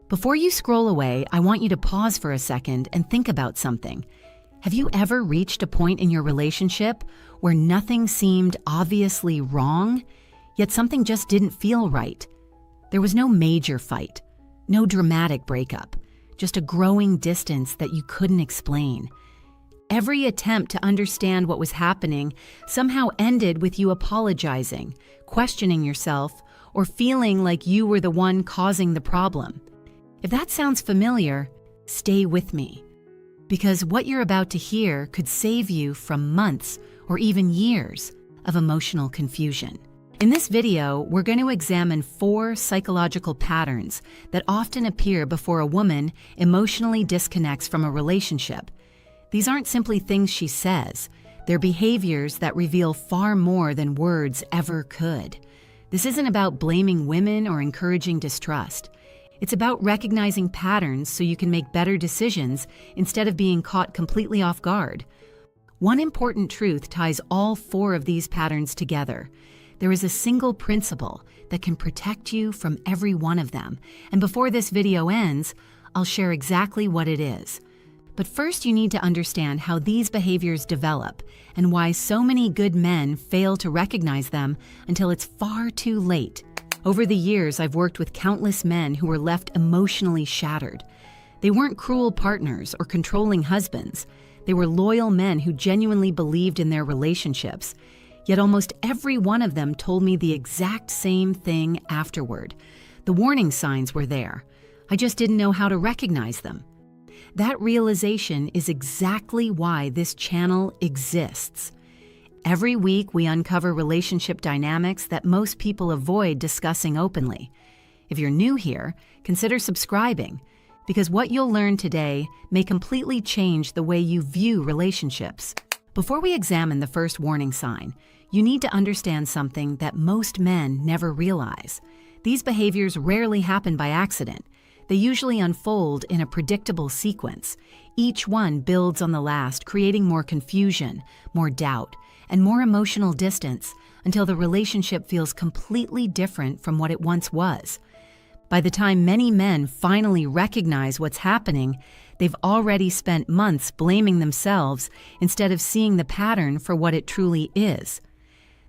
Before you scroll away, I want you to pause for a second and think about something. Have you ever reached a point in your relationship where nothing seemed obviously wrong, yet something just didn't feel right? There was no major fight, no dramatic breakup, just a growing distance that you couldn't explain. Every attempt to understand what was happening somehow ended with you apologizing, questioning yourself, or feeling like you were the one causing the problem. If that sounds familiar, stay with me, because what you're about to hear could save you from months or even years of emotional confusion. In this video, we're going to examine 4 psychological patterns that often appear before a woman emotionally disconnects from a relationship. These aren't simply things she says. They're behaviors that reveal far more than words ever could. This isn't about blaming women or encouraging distrust. It's about recognizing patterns so you can make better decisions instead of being caught completely off guard. One important truth ties all 4 of these patterns together. There is a single principle that can protect you from every one of them. And before this video ends, I'll share exactly what it is. But first, you need to understand how these behaviors develop and why so many good men fail to recognize them until it's far too late. Over the years, I've worked with countless men who were left emotionally shattered. They weren't cruel partners or controlling husbands. They were loyal men who genuinely believed in their relationships. Yet almost every one of them told me the exact same thing afterward. The warning signs were there. I just didn't know how to recognize them. That realization is exactly why this channel exists. Every week, we uncover relationship dynamics that most people avoid discussing openly. If you're new here, consider subscribing, because what you'll learn today may completely change the way you view relationships. Before we examine the first warning sign, you need to understand something that most men never realize. These behaviors rarely happen by accident. They usually unfold in a predictable sequence. Each one builds on the last, creating more confusion, more doubt, and more emotional distance until the relationship feels completely different from what it once was. By the time many men finally recognize what's happening, they've already spent months blaming themselves instead of seeing the pattern for what it truly is.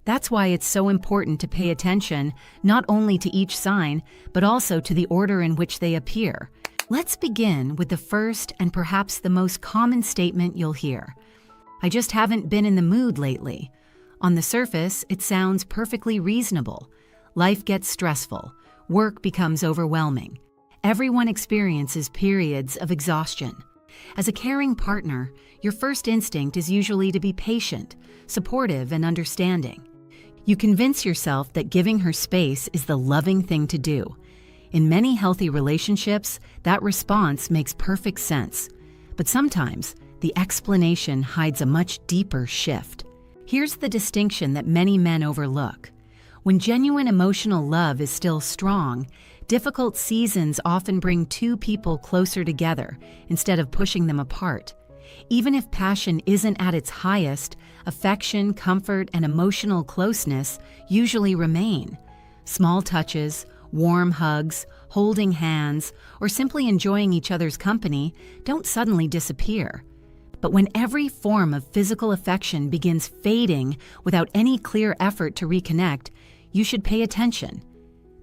That's why it's so important to pay attention not only to each sign, but also to the order in which they appear. Let's begin with the first and perhaps the most common statement you'll hear. I just haven't been in the mood lately. On the surface, it sounds perfectly reasonable. Life gets stressful. Work becomes overwhelming. Everyone experiences periods of exhaustion. As a caring partner, your first instinct is usually to be patient, supportive, and understanding. You convince yourself that giving her space is the loving thing to do. In many healthy relationships, that response makes perfect sense. But sometimes, the explanation hides a much deeper shift. Here's the distinction that many men overlook. When genuine emotional love is still strong, difficult seasons often bring 2 people closer together instead of pushing them apart. Even if passion isn't at its highest, affection, comfort, and emotional closeness usually remain. Small touches, warm hugs, holding hands, or simply enjoying each other's company don't suddenly disappear. But when every form of physical affection begins fading without any clear effort to reconnect, you should pay attention.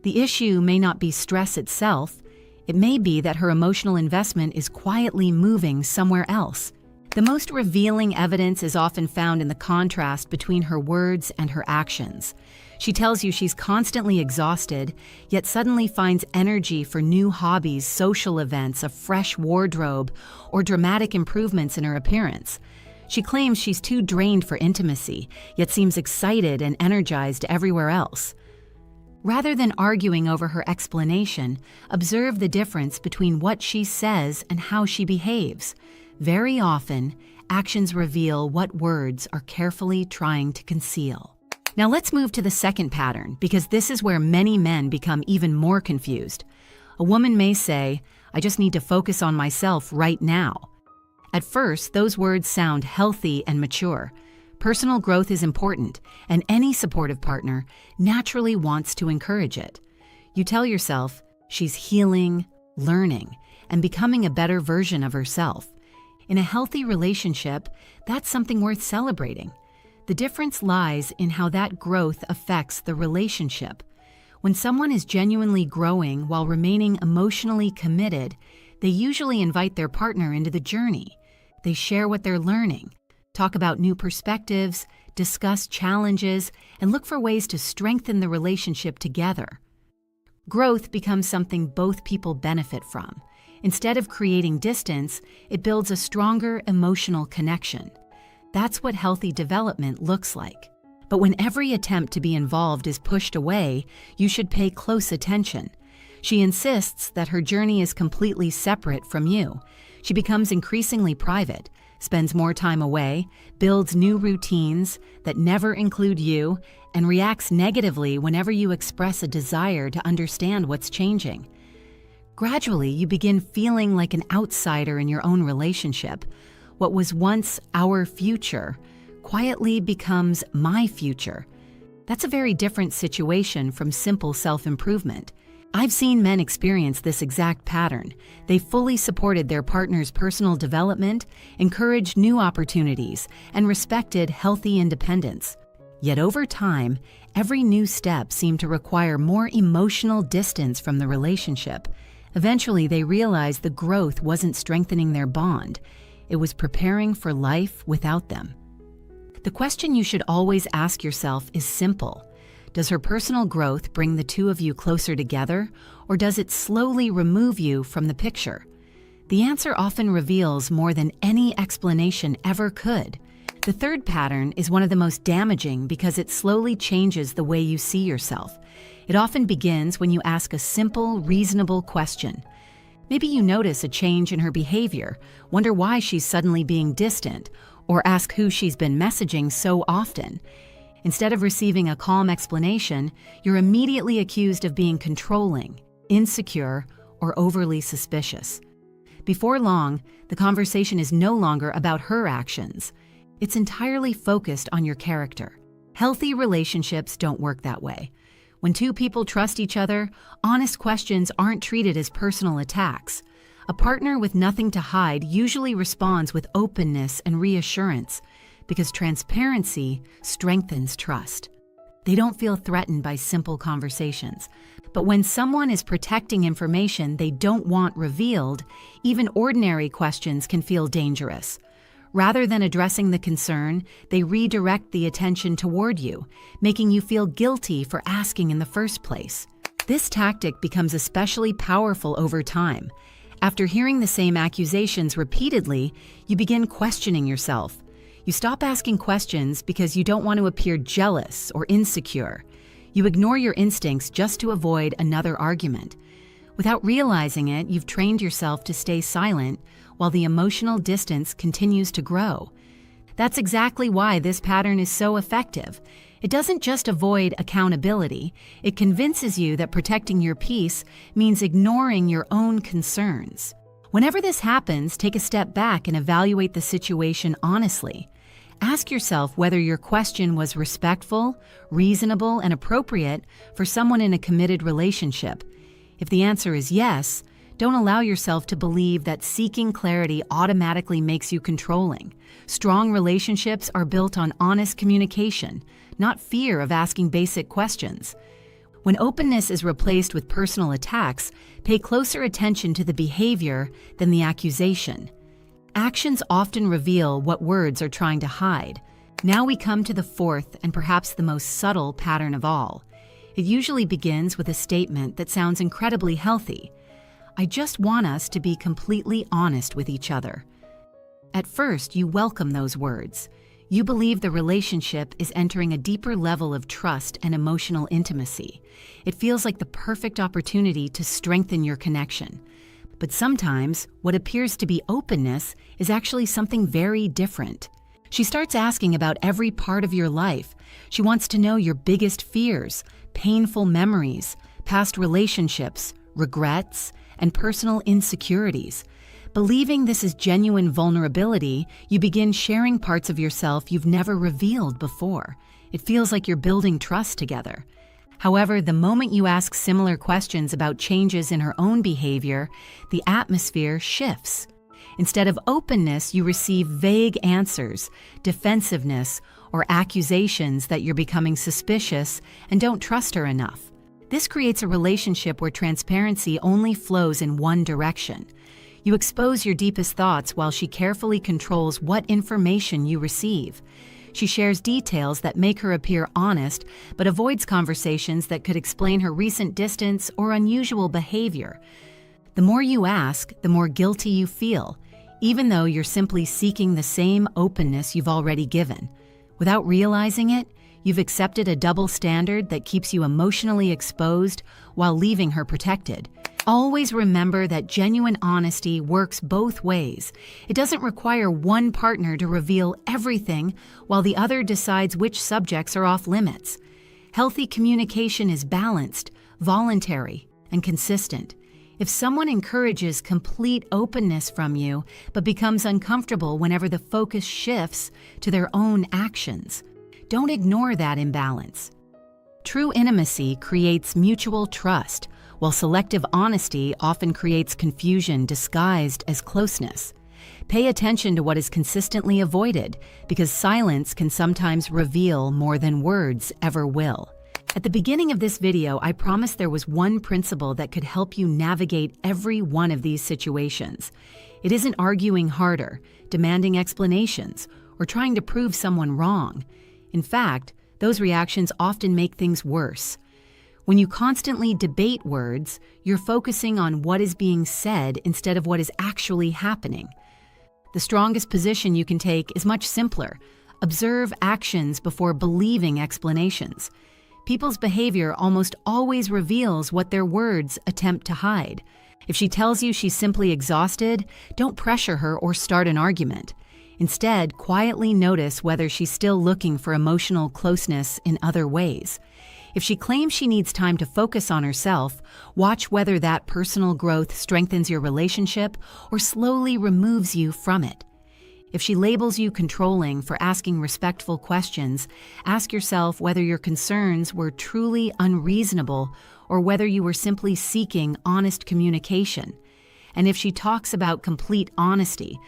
The issue may not be stress itself. It may be that her emotional investment is quietly moving somewhere else. The most revealing evidence is often found in the contrast between her words and her actions. She tells you she's constantly exhausted, yet suddenly finds energy for new hobbies, social events, a fresh wardrobe, or dramatic improvements in her appearance. She claims she's too drained for intimacy, yet seems excited and energized everywhere else. Rather than arguing over her explanation, observe the difference between what she says and how she behaves. Very often, actions reveal what words are carefully trying to conceal. Now let's move to the second pattern, because this is where many men become even more confused. A woman may say, "I just need to focus on myself right now." At first, those words sound healthy and mature. Personal growth is important, and any supportive partner naturally wants to encourage it. You tell yourself, "She's healing," learning, and becoming a better version of herself. In a healthy relationship, that's something worth celebrating. The difference lies in how that growth affects the relationship. When someone is genuinely growing while remaining emotionally committed, they usually invite their partner into the journey. They share what they're learning, talk about new perspectives, discuss challenges, and look for ways to strengthen the relationship together. Growth becomes something both people benefit from. Instead of creating distance, it builds a stronger emotional connection. That's what healthy development looks like. But when every attempt to be involved is pushed away, you should pay close attention. She insists that her journey is completely separate from you. She becomes increasingly private, spends more time away, builds new routines that never include you, and reacts negatively whenever you express a desire to understand what's changing. Gradually, you begin feeling like an outsider in your own relationship. What was once our future quietly becomes my future. That's a very different situation from simple self-improvement. I've seen men experience this exact pattern. They fully supported their partner's personal development, encouraged new opportunities, and respected healthy independence. Yet over time, every new step seemed to require more emotional distance from the relationship. Eventually, they realized the growth wasn't strengthening their bond. It was preparing for life without them. The question you should always ask yourself is simple. Does her personal growth bring the two of you closer together, or does it slowly remove you from the picture? The answer often reveals more than any explanation ever could. The third pattern is one of the most damaging because it slowly changes the way you see yourself. It often begins when you ask a simple, reasonable question. Maybe you notice a change in her behavior, wonder why she's suddenly being distant, or ask who she's been messaging so often. Instead of receiving a calm explanation, you're immediately accused of being controlling, insecure, or overly suspicious. Before long, the conversation is no longer about her actions. It's entirely focused on your character. Healthy relationships don't work that way. When two people trust each other, honest questions aren't treated as personal attacks. A partner with nothing to hide usually responds with openness and reassurance, because transparency strengthens trust. They don't feel threatened by simple conversations. But when someone is protecting information they don't want revealed, even ordinary questions can feel dangerous. Rather than addressing the concern, they redirect the attention toward you, making you feel guilty for asking in the first place. This tactic becomes especially powerful over time. After hearing the same accusations repeatedly, you begin questioning yourself. You stop asking questions because you don't want to appear jealous or insecure. You ignore your instincts just to avoid another argument. Without realizing it, you've trained yourself to stay silent while the emotional distance continues to grow. That's exactly why this pattern is so effective. It doesn't just avoid accountability, it convinces you that protecting your peace means ignoring your own concerns. Whenever this happens, take a step back and evaluate the situation honestly. Ask yourself whether your question was respectful, reasonable, and appropriate for someone in a committed relationship. If the answer is yes, don't allow yourself to believe that seeking clarity automatically makes you controlling. Strong relationships are built on honest communication, not fear of asking basic questions. When openness is replaced with personal attacks, pay closer attention to the behavior than the accusation. Actions often reveal what words are trying to hide. Now we come to the fourth and perhaps the most subtle pattern of all. It usually begins with a statement that sounds incredibly healthy. I just want us to be completely honest with each other. At first, you welcome those words. You believe the relationship is entering a deeper level of trust and emotional intimacy. It feels like the perfect opportunity to strengthen your connection. But sometimes, what appears to be openness is actually something very different. She starts asking about every part of your life. She wants to know your biggest fears, painful memories, past relationships, regrets, and personal insecurities. Believing this is genuine vulnerability, you begin sharing parts of yourself you've never revealed before. It feels like you're building trust together. However, the moment you ask similar questions about changes in her own behavior, the atmosphere shifts. Instead of openness, you receive vague answers, defensiveness, or accusations that you're becoming suspicious and don't trust her enough. This creates a relationship where transparency only flows in one direction. You expose your deepest thoughts while she carefully controls what information you receive. She shares details that make her appear honest, but avoids conversations that could explain her recent distance or unusual behavior. The more you ask, the more guilty you feel, even though you're simply seeking the same openness you've already given. Without realizing it, you've accepted a double standard that keeps you emotionally exposed while leaving her protected. Always remember that genuine honesty works both ways. It doesn't require one partner to reveal everything while the other decides which subjects are off limits. Healthy communication is balanced, voluntary, and consistent. If someone encourages complete openness from you but becomes uncomfortable whenever the focus shifts to their own actions, don't ignore that imbalance. True intimacy creates mutual trust, while selective honesty often creates confusion disguised as closeness. Pay attention to what is consistently avoided, because silence can sometimes reveal more than words ever will. At the beginning of this video, I promised there was one principle that could help you navigate every one of these situations. It isn't arguing harder, demanding explanations, or trying to prove someone wrong. In fact, those reactions often make things worse. When you constantly debate words, you're focusing on what is being said instead of what is actually happening. The strongest position you can take is much simpler. Observe actions before believing explanations. People's behavior almost always reveals what their words attempt to hide. If she tells you she's simply exhausted, don't pressure her or start an argument. Instead, quietly notice whether she's still looking for emotional closeness in other ways. If she claims she needs time to focus on herself, watch whether that personal growth strengthens your relationship or slowly removes you from it. If she labels you controlling for asking respectful questions, ask yourself whether your concerns were truly unreasonable or whether you were simply seeking honest communication. And if she talks about complete honesty,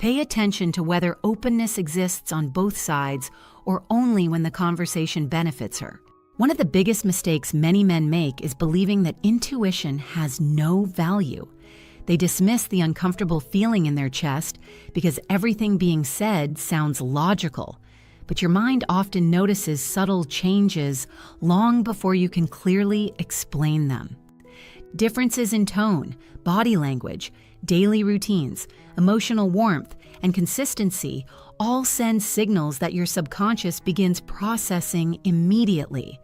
pay attention to whether openness exists on both sides or only when the conversation benefits her. One of the biggest mistakes many men make is believing that intuition has no value. They dismiss the uncomfortable feeling in their chest because everything being said sounds logical, but your mind often notices subtle changes long before you can clearly explain them. Differences in tone, body language, daily routines, emotional warmth, and consistency all send signals that your subconscious begins processing immediately.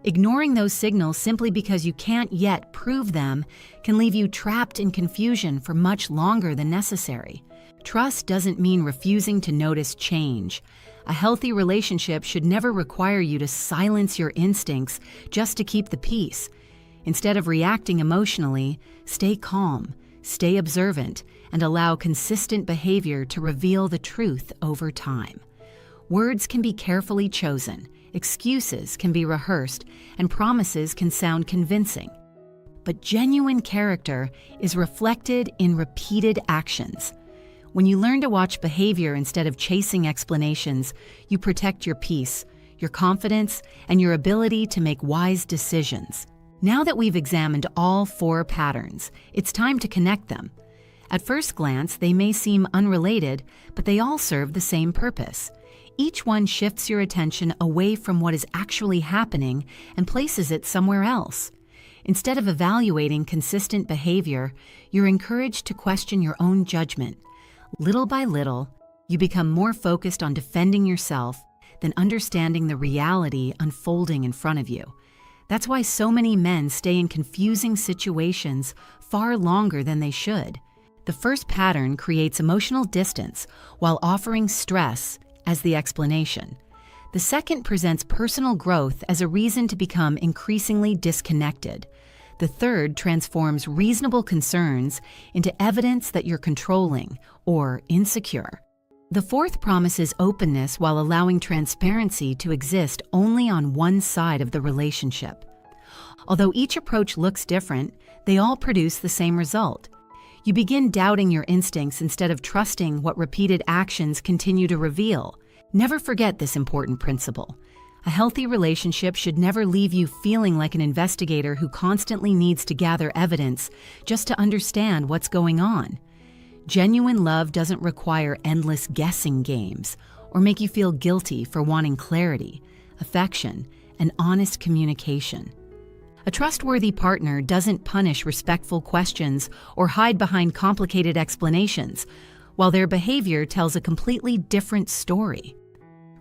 Ignoring those signals simply because you can't yet prove them can leave you trapped in confusion for much longer than necessary. Trust doesn't mean refusing to notice change. A healthy relationship should never require you to silence your instincts just to keep the peace. Instead of reacting emotionally, stay calm, stay observant, and allow consistent behavior to reveal the truth over time. Words can be carefully chosen, excuses can be rehearsed, and promises can sound convincing. But genuine character is reflected in repeated actions. When you learn to watch behavior instead of chasing explanations, you protect your peace, your confidence, and your ability to make wise decisions. Now that we've examined all 4 patterns, it's time to connect them. At first glance, they may seem unrelated, but they all serve the same purpose. Each one shifts your attention away from what is actually happening and places it somewhere else. Instead of evaluating consistent behavior, you're encouraged to question your own judgment. Little by little, you become more focused on defending yourself than understanding the reality unfolding in front of you. That's why so many men stay in confusing situations far longer than they should. The first pattern creates emotional distance while offering stress as the explanation. The second presents personal growth as a reason to become increasingly disconnected. The third transforms reasonable concerns into evidence that you're controlling or insecure. The fourth promises openness while allowing transparency to exist only on one side of the relationship. Although each approach looks different, they all produce the same result. You begin doubting your instincts instead of trusting what repeated actions continue to reveal. Never forget this important principle. A healthy relationship should never leave you feeling like an investigator who constantly needs to gather evidence just to understand what's going on. Genuine love doesn't require endless guessing games or make you feel guilty for wanting clarity, affection, and honest communication. A trustworthy partner doesn't punish respectful questions or hide behind complicated explanations, while their behavior tells a completely different story.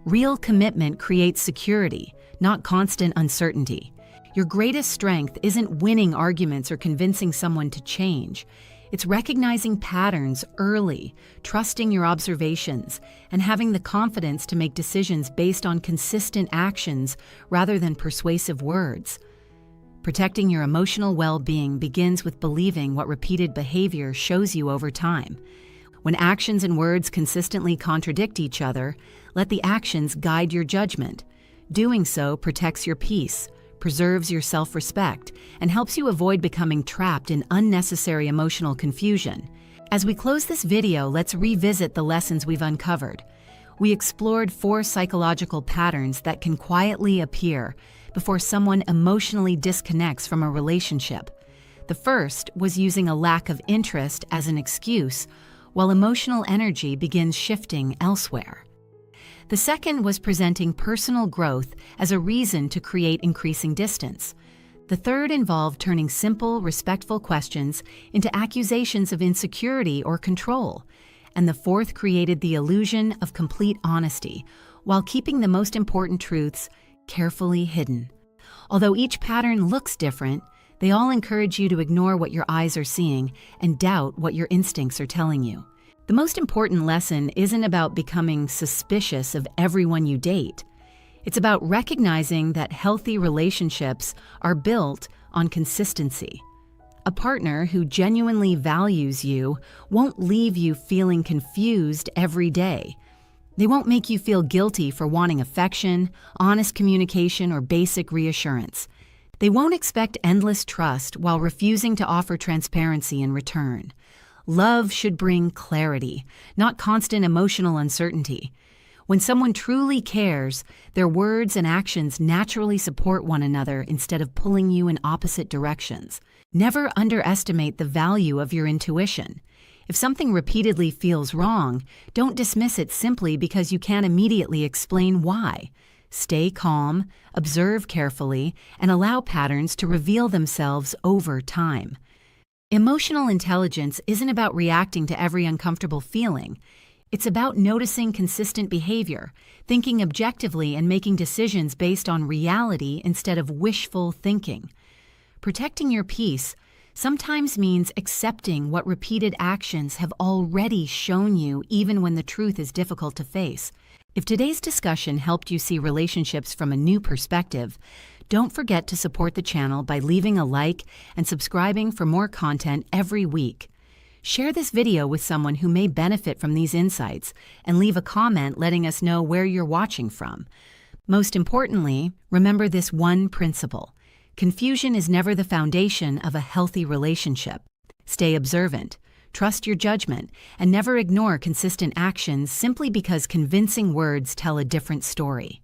Real commitment creates security, not constant uncertainty. Your greatest strength isn't winning arguments or convincing someone to change. It's recognizing patterns early, trusting your observations, and having the confidence to make decisions based on consistent actions rather than persuasive words. Protecting your emotional well-being begins with believing what repeated behavior shows you over time. When actions and words consistently contradict each other, let the actions guide your judgment. Doing so protects your peace, preserves your self-respect, and helps you avoid becoming trapped in unnecessary emotional confusion. As we close this video, let's revisit the lessons we've uncovered. We explored 4 psychological patterns that can quietly appear before someone emotionally disconnects from a relationship. The first was using a lack of interest as an excuse, while emotional energy begins shifting elsewhere. The second was presenting personal growth as a reason to create increasing distance. The third involved turning simple, respectful questions into accusations of insecurity or control. And the fourth created the illusion of complete honesty, while keeping the most important truths carefully hidden. Although each pattern looks different, they all encourage you to ignore what your eyes are seeing and doubt what your instincts are telling you. The most important lesson isn't about becoming suspicious of everyone you date. It's about recognizing that healthy relationships are built on consistency. A partner who genuinely values you won't leave you feeling confused every day. They won't make you feel guilty for wanting affection, honest communication, or basic reassurance. They won't expect endless trust while refusing to offer transparency in return. Love should bring clarity, not constant emotional uncertainty. When someone truly cares, their words and actions naturally support one another instead of pulling you in opposite directions. Never underestimate the value of your intuition. If something repeatedly feels wrong, don't dismiss it simply because you can't immediately explain why. Stay calm, observe carefully, and allow patterns to reveal themselves over time. Emotional intelligence isn't about reacting to every uncomfortable feeling. It's about noticing consistent behavior, thinking objectively, and making decisions based on reality instead of wishful thinking. Protecting your peace sometimes means accepting what repeated actions have already shown you, even when the truth is difficult to face. If today's discussion helped you see relationships from a new perspective, don't forget to support the channel by leaving a like and subscribing for more content every week. Share this video with someone who may benefit from these insights and leave a comment letting us know where you're watching from. Most importantly, remember this one principle. Confusion is never the foundation of a healthy relationship. Stay observant, trust your judgment, and never ignore consistent actions simply because convincing words tell a different story.